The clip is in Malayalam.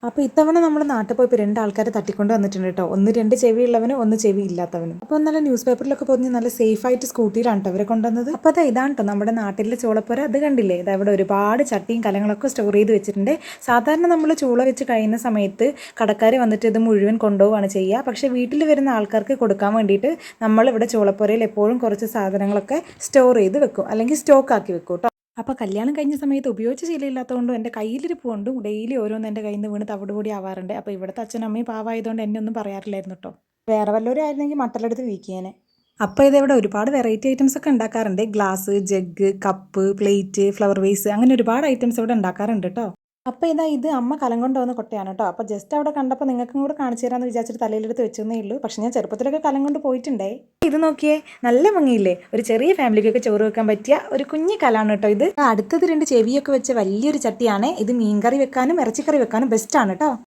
അപ്പോൾ ഇത്തവണ നമ്മൾ നാട്ടിൽ പോയപ്പോൾ രണ്ട് ആൾക്കാരെ തട്ടിക്കൊണ്ട് വന്നിട്ടുണ്ട് കേട്ടോ. ഒന്ന് രണ്ട് ചെവി ഉള്ളവനും ഒന്ന് ചെവി ഇല്ലാത്തവനും. അപ്പോൾ നല്ല ന്യൂസ് പേപ്പറിലൊക്കെ പോയി നല്ല സേഫായിട്ട് സ്കൂട്ടിയിലാണ് കേട്ടോ അവരെ കൊണ്ടുവന്നത്. അപ്പോൾ അത് ഇതാണ് കേട്ടോ നമ്മുടെ നാട്ടിലെ ചൂളപ്പുര. അത് കണ്ടില്ലേ, ഇത് അവിടെ ഒരുപാട് ചട്ടിയും കലങ്ങളൊക്കെ സ്റ്റോർ ചെയ്ത് വെച്ചിട്ടുണ്ട്. സാധാരണ നമ്മൾ ചൂള വെച്ച് കഴിയുന്ന സമയത്ത് കടക്കാർ വന്നിട്ട് ഇത് മുഴുവൻ കൊണ്ടുപോവുകയാണ് ചെയ്യുക. പക്ഷേ വീട്ടിൽ വരുന്ന ആൾക്കാർക്ക് കൊടുക്കാൻ വേണ്ടിയിട്ട് നമ്മളിവിടെ ചൂളപ്പുരയിൽ എപ്പോഴും കുറച്ച് സാധനങ്ങളൊക്കെ സ്റ്റോർ ചെയ്ത് വെക്കും, അല്ലെങ്കിൽ സ്റ്റോക്ക് ആക്കി വെക്കും കേട്ടോ. അപ്പോൾ കല്യാണം കഴിഞ്ഞ സമയത്ത് ഉപയോഗിച്ച ശീലമില്ലാത്തതുകൊണ്ടും എൻ്റെ കയ്യിലിരിപ്പ് കൊണ്ടും ഡെയിലി ഓരോന്ന് എൻ്റെ കയ്യിൽ നിന്ന് വീണ് തവിടുപൊടി ആവാറുണ്ട്. അപ്പോൾ ഇവിടുത്തെ അച്ഛനും അമ്മയും പാവമായതുകൊണ്ട് എന്നെ ഒന്നും പറയാറില്ലായിരുന്നു കേട്ടോ. വേറെ വല്ലവരും ആയിരുന്നെങ്കിൽ മട്ടലെടുത്ത് വീക്കിയേനെ. അപ്പോൾ ഇതിവിടെ ഒരുപാട് വെറൈറ്റി ഐറ്റംസ് ഒക്കെ ഉണ്ടാക്കാറുണ്ട്. Glass, jug, cup, plate, flower vase, അങ്ങനെ ഒരുപാട് ഐറ്റംസ് ഇവിടെ ഉണ്ടാക്കാറുണ്ട് കേട്ടോ. അപ്പോൾ ഇത് അമ്മ കലം കൊണ്ടുവന്ന കൊട്ടയാണ് കേട്ടോ. അപ്പോൾ ജസ്റ്റ് അവിടെ കണ്ടപ്പോൾ നിങ്ങൾക്കും കൂടെ കാണിച്ചു തരാമെന്ന് വിചാരിച്ചിട്ട് തലയിലെടുത്ത് വെച്ചേ ഉള്ളൂ. പക്ഷേ ഞാൻ ചെറുപ്പത്തിലൊക്കെ കലം കൊണ്ട് പോയിട്ടുണ്ടേ. ഇത് നോക്കിയേ, നല്ല ഭംഗിയില്ലേ, ഒരു ചെറിയ ഫാമിലിക്കൊക്കെ ചോറ് വെക്കാൻ പറ്റിയ ഒരു കുഞ്ഞി കലാണ് കേട്ടോ ഇത്. അടുത്തത് രണ്ട് ചെവിയൊക്കെ വെച്ച വലിയൊരു ചട്ടിയാണ് ഇത്. മീൻകറി വെക്കാനും ഇറച്ചിക്കറി വെക്കാനും ബെസ്റ്റാണ് കേട്ടോ.